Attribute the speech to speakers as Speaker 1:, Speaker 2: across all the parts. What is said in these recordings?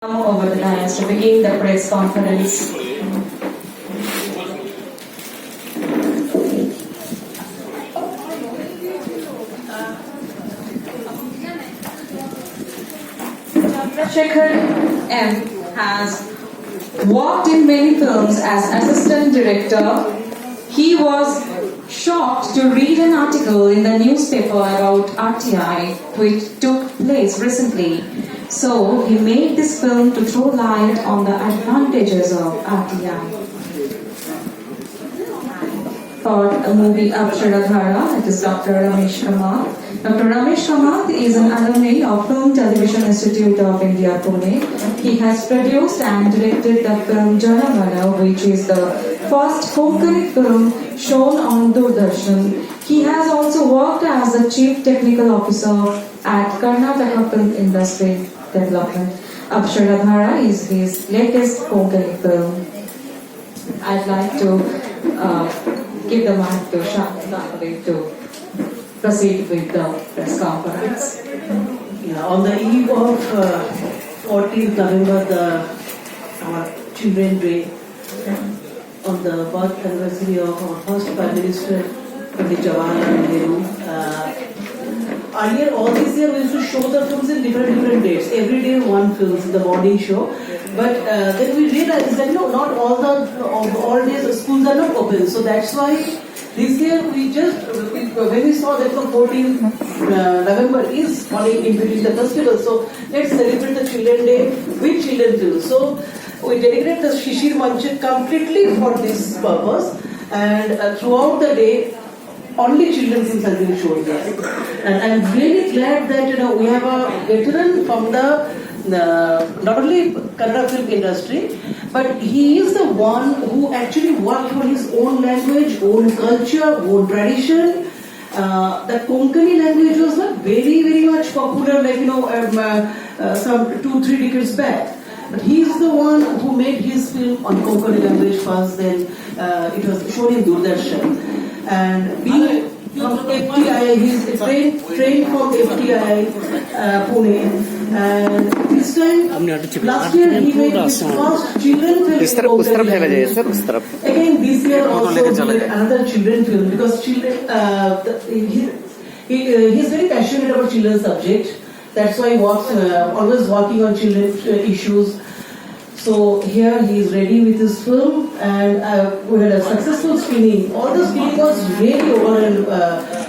Speaker 1: Over the dais to begin the press conference. Chandrasekhar M. has worked in many films as assistant director. He was shocked to read an article in the newspaper about RTI which took place recently. So he made this film to throw light on the advantages of RTI. For the movie APSARA DHARA, it is Dr. Ramesh Kamath. Dr. Ramesh Kamath is an alumni of Film Television Institute of India, Pune. He has produced and directed the film DHARA, which is the first Konkani film shown on Doordarshan. He has also worked as the Chief Technical Officer at Karnataka Film Industry Development. APSARA DHARA is his latest Konkani film. I'd like to give the mic to Shakti to proceed with the press conference.
Speaker 2: Yeah, on the eve of 14th November, our Children's Day, on the birth anniversary of our first Prime Minister, Pandit Jawaharlal Nehru. Earlier, all these years, we used to show the films in different dates. Every day, one film in the morning show. But then we realized that no, not all days schools are not open. So that's why this year when we saw that the 14th November is falling in between the festivals, so let's celebrate the Children's Day with children films. So we dedicated the Shishir Manch completely for this purpose, and throughout the day, only children films have been shown there. And I'm really glad that we have a veteran from the not only Kannada film industry, but he is the one who actually worked for his own language, own culture, own tradition. The Konkani language was not very much popular, like some 2-3 decades back. But he is the one who made his film on Konkani language first. Then it was shown in Doordarshan. And being from FTI, he's trained from FTI Pune. And this time, last year he made his first children film. Again, this year also made another children film because children, he's very passionate about children's subject. That's why he works, always working on children issues. So here he is ready with his film, and we had a successful screening. All the screening was really over and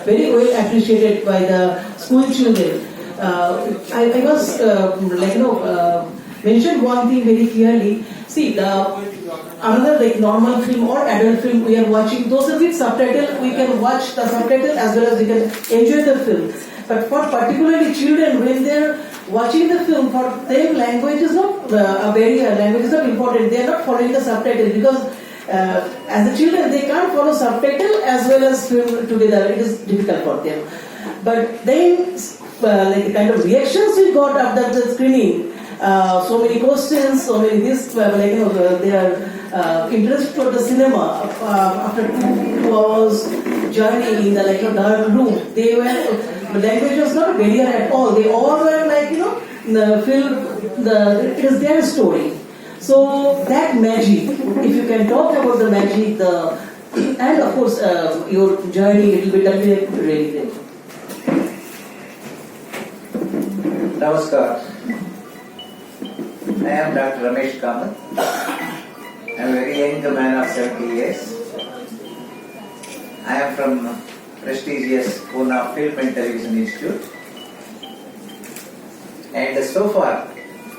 Speaker 2: very well appreciated by the school children. I must mention one thing very clearly. See, another normal film or adult film we are watching, those are with subtitle. We can watch the subtitle as well as we can enjoy the film. But for particularly children, when they're watching the film, for them language is not language is not important. They are not following the subtitle because as the children they can't follow subtitle as well as film together. It is difficult for them. But then the kind of reactions we got after the screening, so many questions, so many this, they are interested toward the cinema. After 2 hours journey in the dark room, they were. The language was not a barrier at all. They all were it is their story. So that magic, if you can talk about the magic, and of course your journey, it will be definitely really great.
Speaker 3: Namaskar. I am Dr. Ramesh Kamath. I am a very young man of 70 years. I am from prestigious Pune Film and Television Institute. And so far,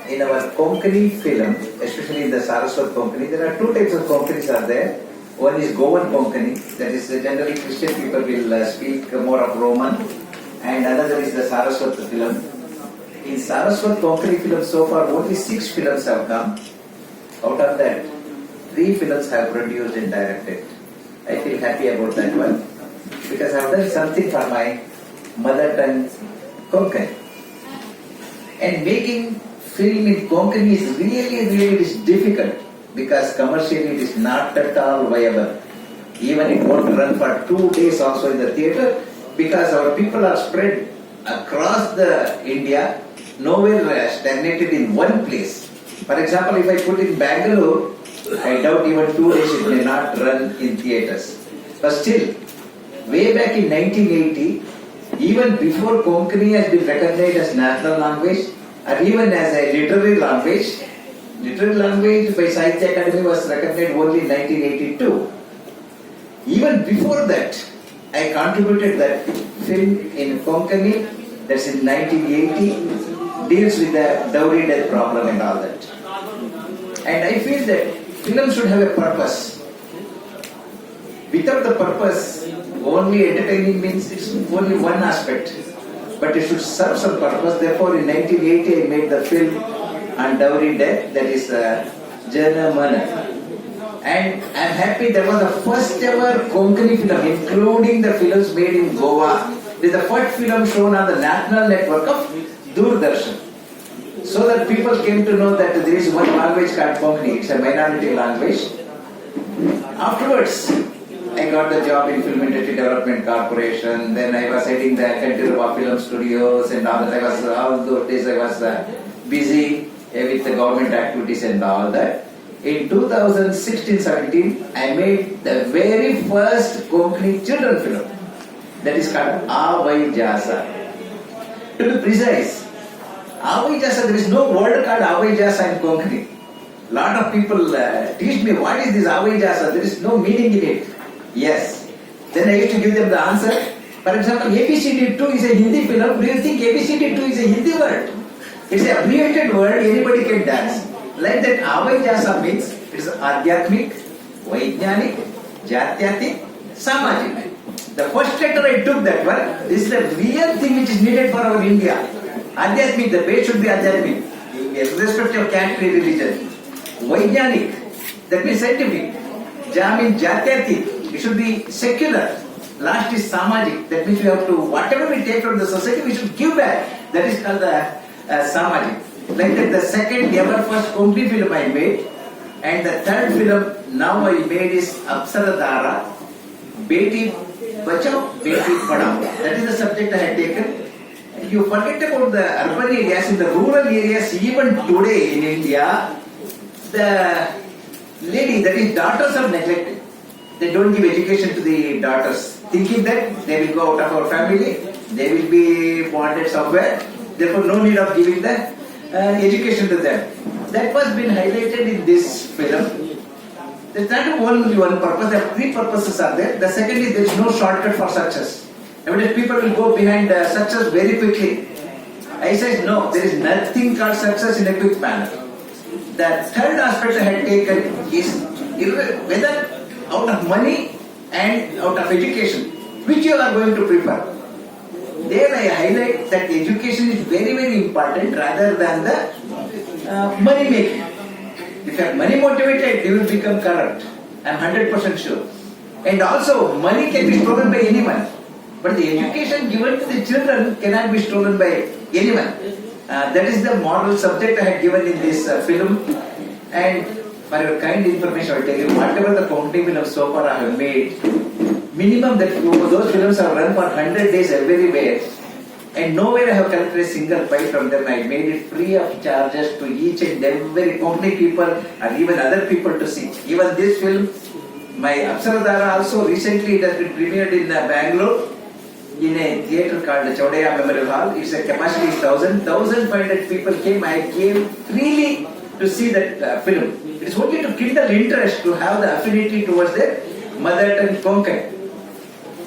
Speaker 3: in our Konkani film, especially in the Saraswat Konkani, there are 2 types of Konkanis are there. One is Goan Konkani, that is generally Christian people will speak more of Roman, and another is the Saraswat film. In Saraswat Konkani film, so far only 6 films have come. Out of that, 3 films have produced and directed. I feel happy about that one, because I have done something for my mother tongue Konkani. And making film in Konkani is really difficult, because commercially it is not at all viable. Even it won't run for 2 days also in the theatre, because our people are spread across the India, nowhere stagnated in one place. For example, if I put in Bangalore, I doubt even 2 days it may not run in theatres. But still, way back in 1980, even before Konkani has been recognized as national language or even as a literary language by Sahitya Academy was recognized only in 1982. Even before that, I contributed that film in Konkani, that's in 1980, deals with the dowry death problem and all that. And I feel that film should have a purpose. Without the purpose, only entertaining means it's only one aspect. But it should serve some purpose. Therefore, in 1980, I made the film on dowry death, that is Jana Mana. And I'm happy that was the first ever Konkani film, including the films made in Goa. It is the first film shown on the national network of Doordarshan. So that people came to know that there is one language called Konkani, it's a minority language. Afterwards, I got the job in Film Industry Development Corporation, then I was heading the Kantiruva Film Studios and all that. All those days I was busy with the government activities and all that. In 2016-17, I made the very first Konkani children film, that is called Avai Jasa. To be precise, Avai Jasa, there is no word called Avai Jasa in Konkani. Lot of people teach me, what is this Avai Jasa? There is no meaning in it. Yes. Then I used to give them the answer. For example, ABCD 2 is a Hindi film. Do you think ABCD 2 is a Hindi word? It's an abbreviated word, anybody can dance. Like that, Avai Jasa means it is Adhyatmik, Vaijnanik, Jatyatik, Samajik. The first letter I took that one. This is the real thing which is needed for our India. Adhyatmik, the base should be Adhyatmik, irrespective of category religion. Vaijnanik, that means scientific. Ja means Jatyatik. It should be secular. Last is Samajik. That means we have to, whatever we take from the society, we should give back. That is called the Samajik. Like that, the second ever first Konkani film I made, and the third film now I made is APSARA DHARA, Beti Bachao, Beti Padhao. That is the subject I had taken. And you forget about the urban areas, in the rural areas, even today in India, the lady, that is daughters, are neglected. They don't give education to the daughters, thinking that they will go out of our family, they will be wanted somewhere, therefore no need of giving the education to them. That was been highlighted in this film. There's not only one purpose, there are 3 purposes are there. The second is there is no shortcut for success. Nowadays people will go behind success very quickly. I said no, there is nothing called success in a quick manner. The third aspect I had taken is whether out of money and out of education, which you are going to prefer. There I highlight that education is very, very important rather than the money making. If you are money motivated, you will become corrupt. I am 100% sure. And also, money can be stolen by anyone. But the education given to the children cannot be stolen by anyone. That is the moral subject I had given in this film. And for your kind information, I will tell you, whatever the Konkani films so far I have made, minimum that those films have run for 100 days everywhere, and nowhere I have collected a single pie from them. I made it free of charges to each and every Konkani people and even other people to see. Even this film, my APSARA DHARA also, recently it has been premiered in Bangalore in a theatre called the Chaudhaya Memorial Hall. Its capacity is 1,500 people came. I came freely to see that film. It is only to kindle interest, to have the affinity towards their mother tongue Konkani.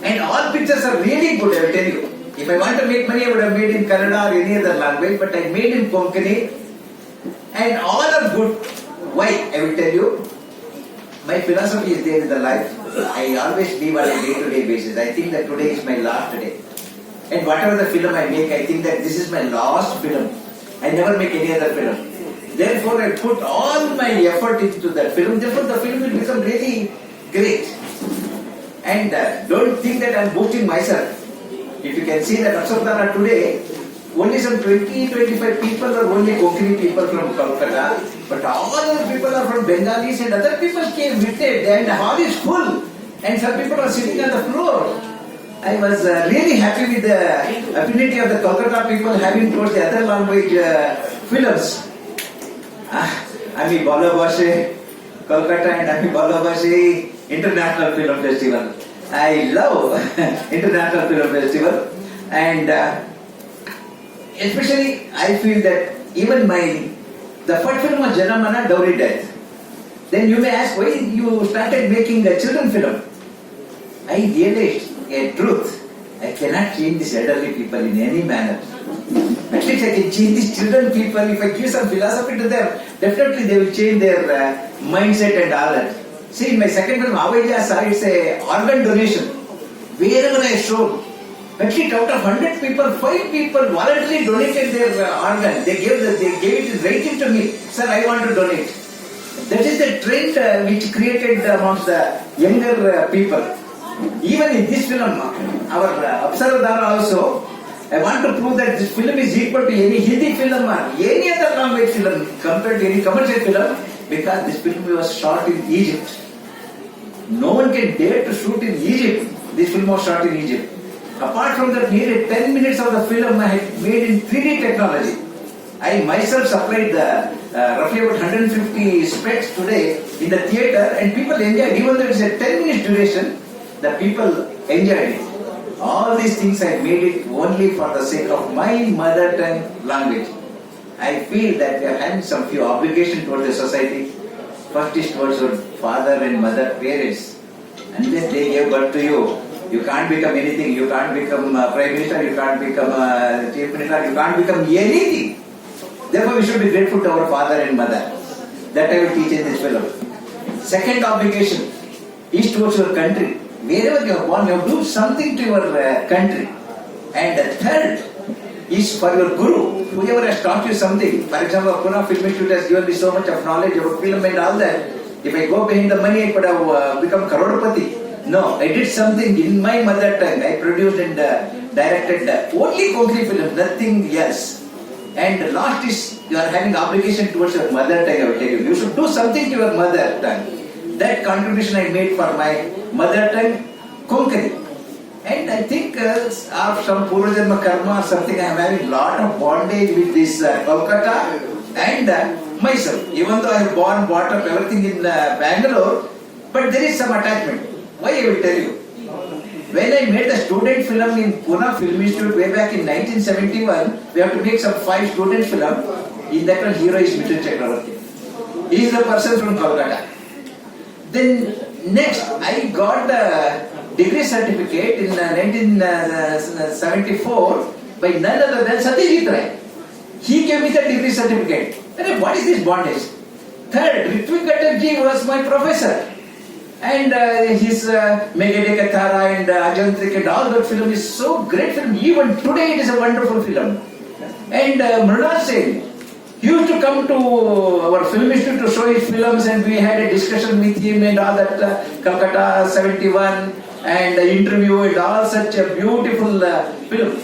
Speaker 3: And all pictures are really good, I will tell you. If I want to make money, I would have made in Kannada or any other language, but I made in Konkani, and all are good. Why? I will tell you. My philosophy is there in the life. I always live on a day-to-day basis. I think that today is my last day. And whatever the film I make, I think that this is my last film. I never make any other film. Therefore, I put all my effort into that film. Therefore, the film will become really great. And don't think that I am boasting myself. If you can see that APSARA DHARA today, only some 20-25 people are only Konkani people from Kolkata, but all other people are from Bengalis and other people came with it, and the hall is full, and some people are sitting on the floor. I was really happy with the affinity of the Kolkata people having towards the other language films. Ami Balabashe, Kolkata and Ami Balabashe International Film Festival. I love International Film Festival, and especially I feel that even the first film was Janamana Dowry Death. Then you may ask why you started making a children film. I realized a truth. I cannot change these elderly people in any manner. At least I can change these children people. If I give some philosophy to them, definitely they will change their mindset and all that. See, in my second film, APSARA, it's a organ donation. Wherever I showed, at least out of 100 people, 5 people voluntarily donated their organ. They gave it right into me. Sir, I want to donate. That is the trend which created amongst the younger people. Even in this film, our APSARA DHARA also, I want to prove that this film is equal to any Hindi film or any other language film compared to any commercial film, because this film was shot in Egypt. No one can dare to shoot in Egypt. This film was shot in Egypt. Apart from that, nearly 10 minutes of the film I had made in 3D technology. I myself supplied roughly about 150 specs today in the theatre, and people enjoyed. Even though it's a 10 minutes duration, the people enjoyed it. All these things I made it only for the sake of my mother tongue language. I feel that we are having some few obligations towards the society. First is towards your father and mother, parents. Unless they gave birth to you, you can't become anything. You can't become Prime Minister, you can't become Chief Minister, you can't become anything. Therefore, we should be grateful to our father and mother. That I will teach in this film. Second obligation is towards your country. Wherever you are born, you have to do something to your country. And the third is for your guru, whoever has taught you something. For example, Pune Film Institute has given me so much of knowledge about film and all that. If I go behind the money, I could have become Karodpati. No, I did something in my mother tongue. I produced and directed only Konkani films, nothing else. And the last is you are having obligation towards your mother tongue, I will tell you. You should do something to your mother tongue. That contribution I made for my mother tongue, Konkani. And I think of some Purvajanma karma or something, I am having lot of bondage with this Kolkata and myself. Even though I have born, brought up everything in Bangalore, but there is some attachment. Why I will tell you. When I made the student film in Pune Film Institute way back in 1971, we have to make some 5 student film. In that one, hero is Mithun Chakravarti. He is the person from Kolkata. Then next, I got the degree certificate in 1974 by none other than Satyajit Ray. He gave me the degree certificate. And what is this bondage? Third, Ritvik Gattarji was my professor. And his Megadeka Thara and Ajantrik and all that film is so great film. Even today it is a wonderful film. And Mrunal Sen, he used to come to our film institute to show his films, and we had a discussion with him and all that Kolkata 71 and interview and all such a beautiful film.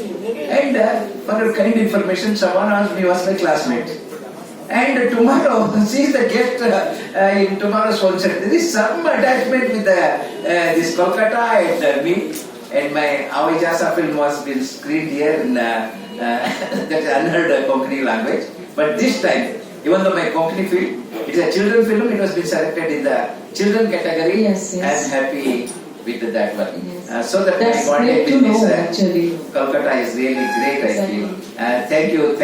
Speaker 3: And for your kind information, Shavana asked me, was my classmate. And tomorrow, she is the guest in tomorrow's concert. There is some attachment with this Kolkata and me. And my Avijasa film was been screened here in that unheard Konkani language. But this time, even though my Konkani film, it is a children film, it was been selected in the children category.
Speaker 1: Yes, yes.
Speaker 3: I am happy with that one.
Speaker 1: Yes.
Speaker 3: So that
Speaker 1: That's
Speaker 3: my
Speaker 1: great to know, actually.
Speaker 3: Kolkata is really great, I feel. Thank you,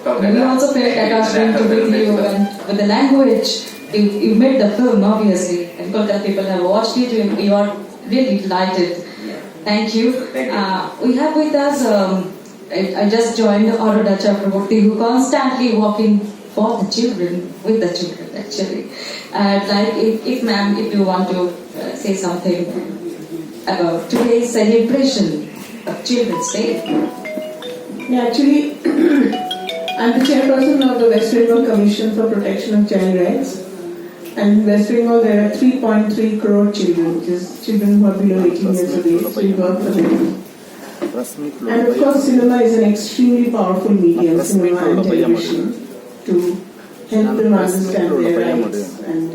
Speaker 3: Kolkata.
Speaker 1: We also felt attachment to with you, and with the language. You made the film, obviously, and Kolkata people have watched it. You are really delighted.
Speaker 3: Yeah.
Speaker 1: Thank you.
Speaker 3: Thank you.
Speaker 1: We have with us. I just joined Aruda Chakraborty, who constantly walking for the children, with the children, actually. Like, if ma'am, if you want to say something about today's celebration of Children's Day.
Speaker 2: Yeah, actually, I'm the chairperson of the West Bengal Commission for Protection of Child Rights. And in West Bengal, there are 3.3 crore children, which is children who are below 18 years of age. So we work for them. And of course, cinema is an extremely powerful medium, cinema and television, to help them understand their rights and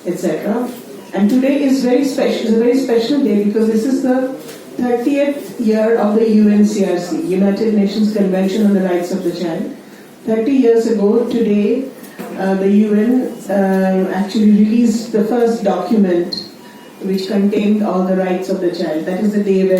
Speaker 2: etc. And today is very special. It's a very special day because this is the 30th year of the UNCRC, United Nations Convention on the Rights of the Child. 30 years ago, today,
Speaker 4: the UN actually released the first document which contained all the rights of the child. That is the day when